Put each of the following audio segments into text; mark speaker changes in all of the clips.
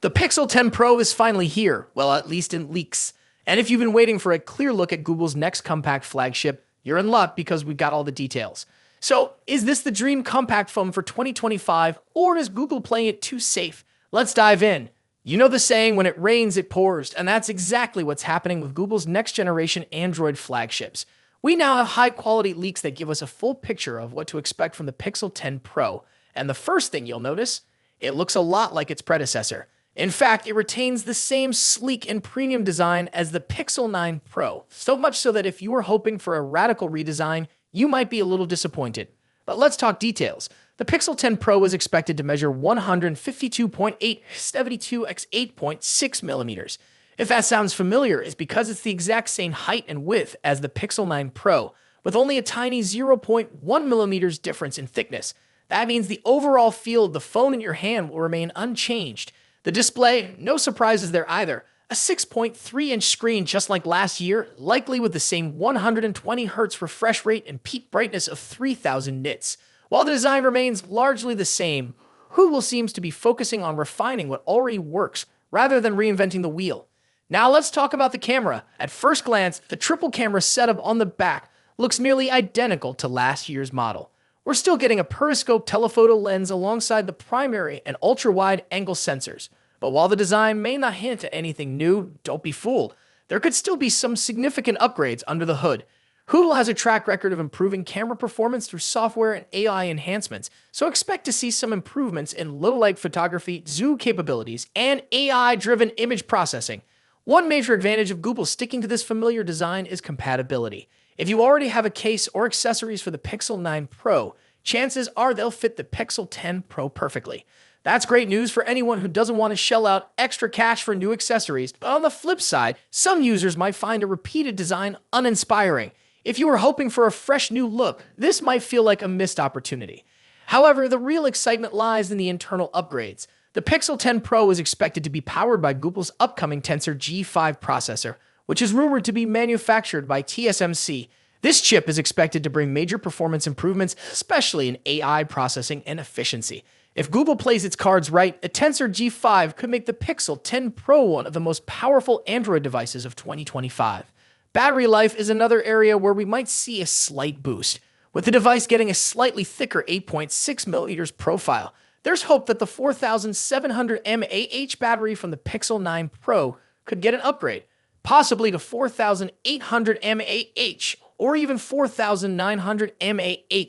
Speaker 1: The Pixel 10 Pro is finally here, well, at least in leaks. And if you've been waiting for a clear look at Google's next compact flagship, you're in luck because we've got all the details. So, is this the dream compact phone for 2025, or is Google playing it too safe? Let's dive in. You know the saying, when it rains, it pours, and that's exactly what's happening with Google's next-generation Android flagships. We now have high-quality leaks that give us a full picture of what to expect from the Pixel 10 Pro. And the first thing you'll notice, it looks a lot like its predecessor. In fact, it retains the same sleek and premium design as the Pixel 9 Pro, so much so that if you were hoping for a radical redesign, you might be a little disappointed. But let's talk details. The Pixel 10 Pro is expected to measure 152.8 72 x 8.6 millimeters. If that sounds familiar, it's because it's the exact same height and width as the Pixel 9 Pro, with only a tiny 0.1 millimeters difference in thickness. That means the overall feel of the phone in your hand will remain unchanged. The display, no surprises there either. A 6.3-inch screen just like last year, likely with the same 120Hz refresh rate and peak brightness of 3000 nits. While the design remains largely the same, Google seems to be focusing on refining what already works rather than reinventing the wheel. Now let's talk about the camera. At first glance, the triple camera setup on the back looks nearly identical to last year's model. We're still getting a periscope telephoto lens alongside the primary and ultra-wide angle sensors. But while the design may not hint at anything new, don't be fooled. There could still be some significant upgrades under the hood. Google has a track record of improving camera performance through software and AI enhancements, so expect to see some improvements in low-light photography, zoom capabilities, and AI-driven image processing. One major advantage of Google sticking to this familiar design is compatibility. If you already have a case or accessories for the Pixel 9 Pro, chances are they'll fit the Pixel 10 Pro perfectly. That's great news for anyone who doesn't want to shell out extra cash for new accessories, but on the flip side, some users might find a repeated design uninspiring. If you were hoping for a fresh new look, this might feel like a missed opportunity. However, the real excitement lies in the internal upgrades. The Pixel 10 Pro is expected to be powered by Google's upcoming Tensor G5 processor, which is rumored to be manufactured by TSMC. This chip is expected to bring major performance improvements, especially in AI processing and efficiency. If Google plays its cards right, a Tensor G5 could make the Pixel 10 Pro one of the most powerful Android devices of 2025. Battery life is another area where we might see a slight boost. With the device getting a slightly thicker 8.6mm profile, there's hope that the 4700 mAh battery from the Pixel 9 Pro could get an upgrade, possibly to 4800 mAh or even 4900 mAh.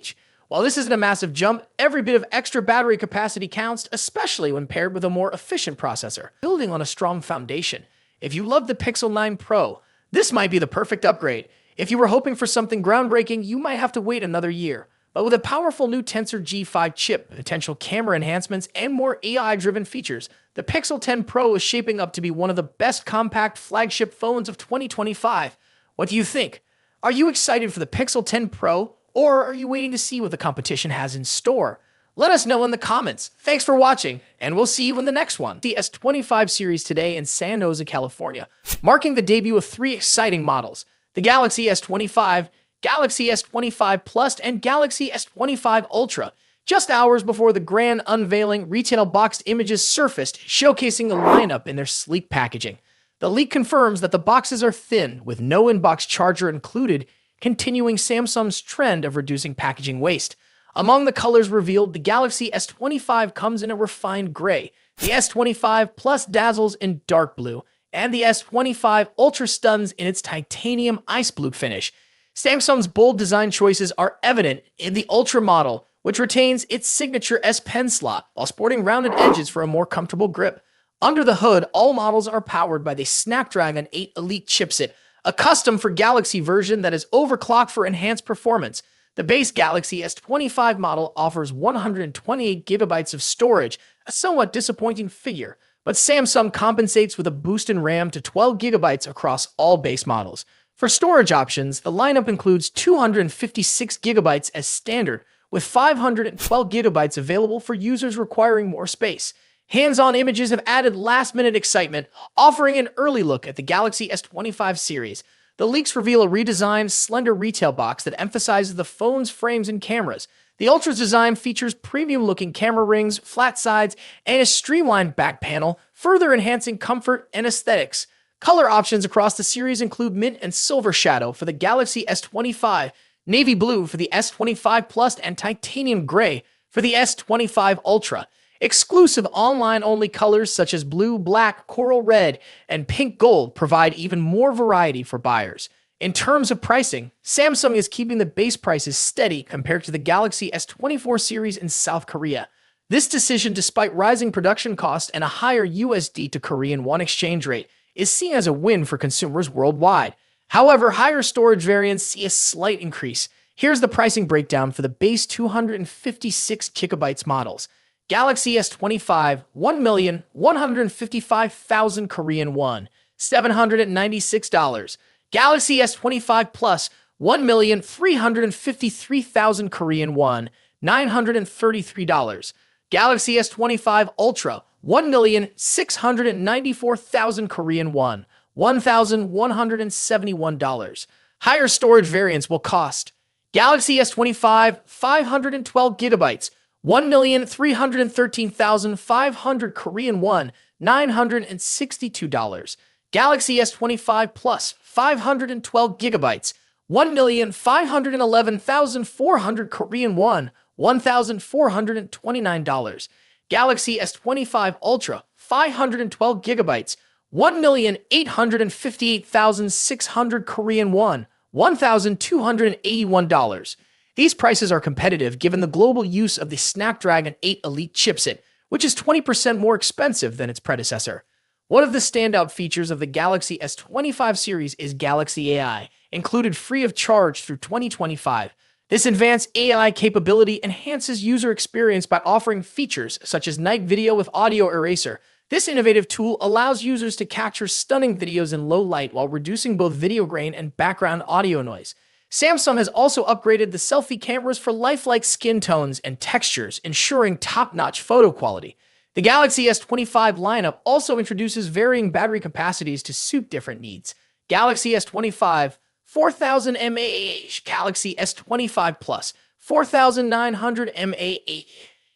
Speaker 1: While this isn't a massive jump, every bit of extra battery capacity counts, especially when paired with a more efficient processor. Building on a strong foundation, if you love the Pixel 9 Pro, this might be the perfect upgrade. If you were hoping for something groundbreaking, you might have to wait another year. But with a powerful new Tensor G5 chip, potential camera enhancements, and more AI-driven features, the Pixel 10 Pro is shaping up to be one of the best compact flagship phones of 2025. What do you think? Are you excited for the Pixel 10 Pro, or are you waiting to see what the competition has in store? Let us know in the comments. Thanks for watching, and we'll see you in the next one. The S25 series today in San Jose, California, marking the debut of 3 exciting models: the Galaxy S25, Galaxy S25 Plus, and Galaxy S25 Ultra. Just hours before the grand unveiling, retail boxed images surfaced, showcasing the lineup in their sleek packaging. The leak confirms that the boxes are thin, with no in-box charger included, continuing Samsung's trend of reducing packaging waste. Among the colors revealed, the Galaxy S25 comes in a refined gray, the S25 Plus dazzles in dark blue, and the S25 Ultra stuns in its titanium ice blue finish. Samsung's bold design choices are evident in the Ultra model, which retains its signature S Pen slot while sporting rounded edges for a more comfortable grip. Under the hood, all models are powered by the Snapdragon 8 Elite chipset, a custom for Galaxy version that is overclocked for enhanced performance. The base Galaxy S25 model offers 128GB of storage, a somewhat disappointing figure, but Samsung compensates with a boost in RAM to 12GB across all base models. For storage options, the lineup includes 256GB as standard, with 512GB available for users requiring more space. Hands-on images have added last-minute excitement, offering an early look at the Galaxy S25 series. The leaks reveal a redesigned, slender retail box that emphasizes the phone's frames and cameras. The Ultra's design features premium-looking camera rings, flat sides, and a streamlined back panel, further enhancing comfort and aesthetics. Color options across the series include mint and silver shadow for the Galaxy S25, navy blue for the S25 Plus, and titanium gray for the S25 Ultra. Exclusive online-only colors such as blue, black, coral red, and pink gold provide even more variety for buyers. In terms of pricing, Samsung is keeping the base prices steady compared to the Galaxy S24 series in South Korea. This decision, despite rising production costs and a higher USD to Korean won exchange rate, is seen as a win for consumers worldwide. However, higher storage variants see a slight increase. Here's the pricing breakdown for the base 256GB models. Galaxy S25, 1,155,000 Korean won, $796. Galaxy S25 Plus, 1,353,000 Korean won, $933. Galaxy S25 Ultra, 1,694,000 Korean won, $1,171. Higher storage variants will cost Galaxy S25 512GB, 1,313,500 Korean won, $962. Galaxy S25 Plus 512GB, 1,511,400 Korean won, $1,429. Galaxy S25 Ultra 512GB, 1,858,600 Korean won, $1,281. These prices are competitive given the global use of the Snapdragon 8 Elite chipset, which is 20% more expensive than its predecessor. One of the standout features of the Galaxy S25 series is Galaxy AI, included free of charge through 2025. This advanced AI capability enhances user experience by offering features such as night video with audio eraser. This innovative tool allows users to capture stunning videos in low light while reducing both video grain and background audio noise. Samsung has also upgraded the selfie cameras for lifelike skin tones and textures, ensuring top-notch photo quality. The Galaxy S25 lineup also introduces varying battery capacities to suit different needs. Galaxy S25, 4,000 mAh, Galaxy S25 Plus, 4,900 mAh,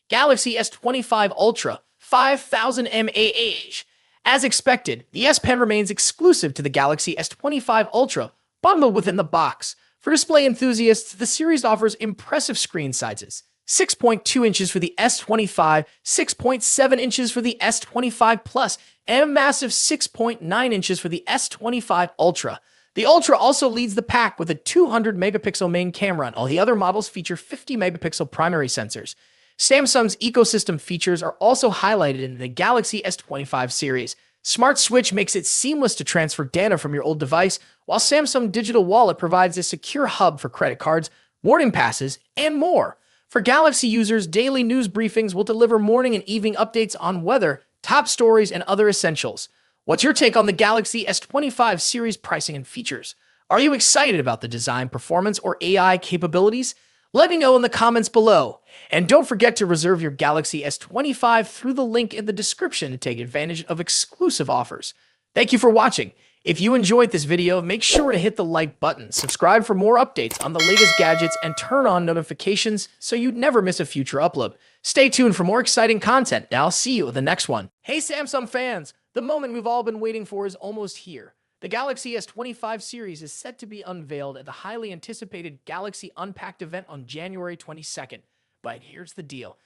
Speaker 1: Galaxy S25 Ultra, 5,000 mAh. As expected, the S Pen remains exclusive to the Galaxy S25 Ultra, bundled within the box. For display enthusiasts, the series offers impressive screen sizes: 6.2 inches for the S25, 6.7 inches for the S25 Plus, and a massive 6.9 inches for the S25 Ultra. The Ultra also leads the pack with a 200-megapixel main camera, and all the other models feature 50-megapixel primary sensors. Samsung's ecosystem features are also highlighted in the Galaxy S25 series. Smart Switch makes it seamless to transfer data from your old device, while Samsung Digital Wallet provides a secure hub for credit cards, boarding passes, and more. For Galaxy users, daily news briefings will deliver morning and evening updates on weather, top stories, and other essentials. What's your take on the Galaxy S25 series pricing and features? Are you excited about the design, performance, or AI capabilities? Let me know in the comments below. And don't forget to reserve your Galaxy S25 through the link in the description to take advantage of exclusive offers. Thank you for watching. If you enjoyed this video, make sure to hit the like button, subscribe for more updates on the latest gadgets, and turn on notifications so you never miss a future upload. Stay tuned for more exciting content, and I'll see you in the next one. Hey Samsung fans, the moment we've all been waiting for is almost here. The Galaxy S25 series is set to be unveiled at the highly anticipated Galaxy Unpacked event on January 22nd. But here's the deal.